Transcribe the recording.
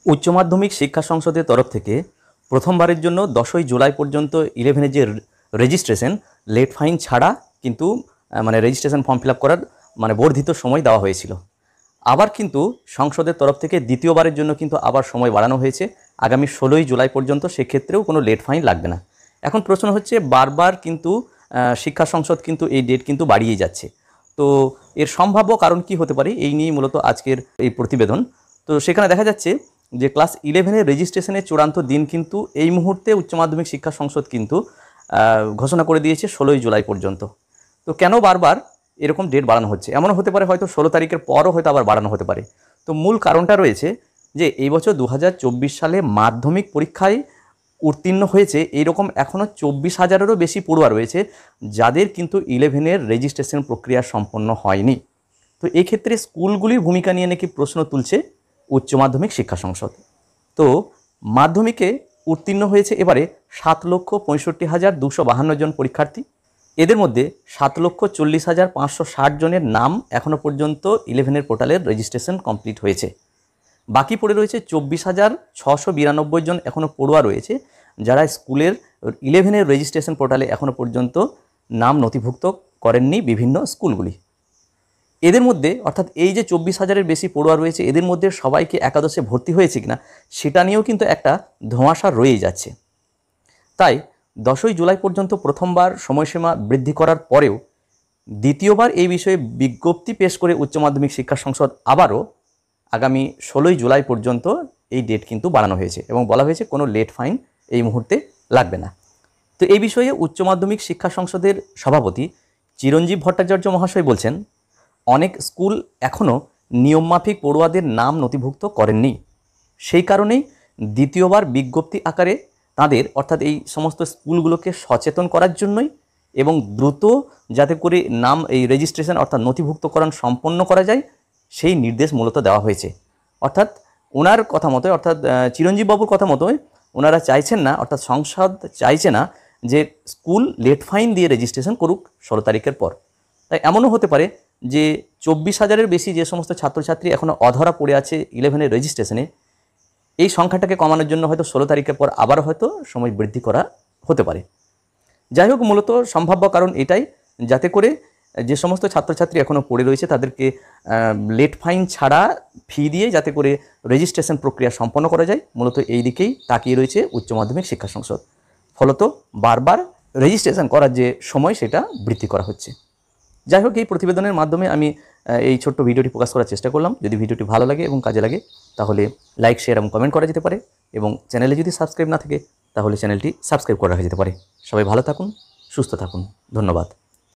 উচ্চ মাধ্যমিক শিক্ষা সংসদের তরফ থেকে প্রথমবারের জন্য 10ই জুলাই পর্যন্ত 11-এর যে রেজিস্ট্রেশন লেট ফাইন ছাড়া কিন্তু রেজিস্ট্রেশন ফর্ম ফিল আপ করার বর্ধিত সময় দেওয়া হয়েছিল। আবার কিন্তু সংসদের তরফ থেকে দ্বিতীয়বারের জন্য কিন্তু আবার সময় বাড়ানো হয়েছে আগামী 16ই জুলাই পর্যন্ত। সেক্ষেত্রেও কোনো লেট ফাইন লাগবে না। এখন প্রশ্ন হচ্ছে বারবার কিন্তু শিক্ষা সংসদ কিন্তু এই ডেট কিন্তু বাড়িয়ে যাচ্ছে। তো এর সম্ভাব্য কারণ কি হতে পারে, এই নিয়েই মূলত আজকের এই প্রতিবেদন। তো সেখানে দেখা যাচ্ছে যে ক্লাস 11-এর রেজিস্ট্রেশনের চূড়ান্ত দিন কিন্তু এই মুহূর্তে উচ্চ মাধ্যমিক শিক্ষা সংসদ কিন্তু ঘোষণা করে দিয়েছে 16ই জুলাই পর্যন্ত। তো কেন বারবার এরকম ডেট বাড়ানো হচ্ছে? এমনও হতে পারে হয়তো 16 তারিখের পরও হয়তো আবার বাড়ানো হতে পারে। তো মূল কারণটা রয়েছে যে এই বছর 2024 সালে মাধ্যমিক পরীক্ষায় উত্তীর্ণ হয়েছে এইরকম এখনও 24,000-এরও বেশি পড়ুয়া রয়েছে যাদের কিন্তু 11-এর রেজিস্ট্রেশন প্রক্রিয়া সম্পন্ন হয়নি। তো এই ক্ষেত্রে স্কুলগুলির ভূমিকা নিয়ে নাকি প্রশ্ন তুলছে উচ্চ মাধ্যমিক শিক্ষা সংসদ। তো মাধ্যমিকে উত্তীর্ণ হয়েছে এবারে 7,65,252 জন পরীক্ষার্থী। এদের মধ্যে 7,40,560 জনের নাম এখনও পর্যন্ত 11-এর পোর্টালের রেজিস্ট্রেশন কমপ্লিট হয়েছে। বাকি পড়ে রয়েছে 24,692 জন এখনও পড়ুয়া রয়েছে যারা স্কুলের 11-এর রেজিস্ট্রেশন পোর্টালে এখনও পর্যন্ত নাম নথিভুক্ত করেননি বিভিন্ন স্কুলগুলি। এদের মধ্যে অর্থাৎ এই যে 24,000-এর বেশি পড়ুয়া রয়েছে এদের মধ্যে সবাইকে একাদশে ভর্তি হয়েছে কিনা সেটা নিয়েও কিন্তু একটা ধোঁয়াশা রয়েই যাচ্ছে। তাই 10ই জুলাই পর্যন্ত প্রথমবার সময়সীমা বৃদ্ধি করার পরেও দ্বিতীয়বার এই বিষয়ে বিজ্ঞপ্তি পেশ করে উচ্চ মাধ্যমিক শিক্ষা সংসদ আবারও আগামী 16ই জুলাই পর্যন্ত এই ডেট কিন্তু বাড়ানো হয়েছে এবং বলা হয়েছে কোনো লেট ফাইন এই মুহূর্তে লাগবে না। তো এই বিষয়ে উচ্চ মাধ্যমিক শিক্ষা সংসদের সভাপতি চিরঞ্জীব ভট্টাচার্য মহাশয় বলছেন, অনেক স্কুল এখনও নিয়মমাফিক পড়ুয়াদের নাম নথিভুক্ত করেননি। সেই কারণেই দ্বিতীয়বার বিজ্ঞপ্তি আকারে তাদের অর্থাৎ এই সমস্ত স্কুলগুলোকে সচেতন করার জন্যই এবং দ্রুত যাতে করে নাম এই রেজিস্ট্রেশন অর্থাৎ নথিভুক্তকরণ সম্পন্ন করা যায় সেই নির্দেশ মূলত দেওয়া হয়েছে। অর্থাৎ ওনার কথা মতো অর্থাৎ চিরঞ্জীব বাবুর কথা মতোই ওনারা চাইছেন না, অর্থাৎ সংসদ চাইছে না যে স্কুল লেট ফাইন দিয়ে রেজিস্ট্রেশন করুক 16 তারিখের পর। তাই এমনও হতে পারে যে 24,000-এর বেশি যে সমস্ত ছাত্রছাত্রী এখনও অধরা পড়ে আছে 11-এর রেজিস্ট্রেশনে, এই সংখ্যাটাকে কমানোর জন্য হয়তো 16 তারিখের পর আবারও হয়তো সময় বৃদ্ধি করা হতে পারে। যাই হোক, মূলত সম্ভাব্য কারণ এটাই, যাতে করে যে সমস্ত ছাত্রছাত্রী এখনও পড়ে রয়েছে তাদেরকে লেট ফাইন ছাড়া ফি দিয়ে যাতে করে রেজিস্ট্রেশন প্রক্রিয়া সম্পন্ন করা যায়, মূলত এই দিকেই তাকিয়ে রয়েছে উচ্চ মাধ্যমিক শিক্ষা সংসদ। ফলত বারবার রেজিস্ট্রেশন করার যে সময় সেটা বৃদ্ধি করা হচ্ছে। যাই হোক, এই প্রতিবেদনের মাধ্যমে আমি এই ছোট্ট ভিডিওটি প্রকাশ করার চেষ্টা করলাম। যদি ভিডিওটি ভালো লাগে এবং কাজে লাগে তাহলে লাইক, শেয়ার এবং কমেন্ট করা যেতে পারে এবং চ্যানেলে যদি সাবস্ক্রাইব না থাকে তাহলে চ্যানেলটি সাবস্ক্রাইব করা যেতে পারে। সবাই ভালো থাকুন, সুস্থ থাকুন, ধন্যবাদ।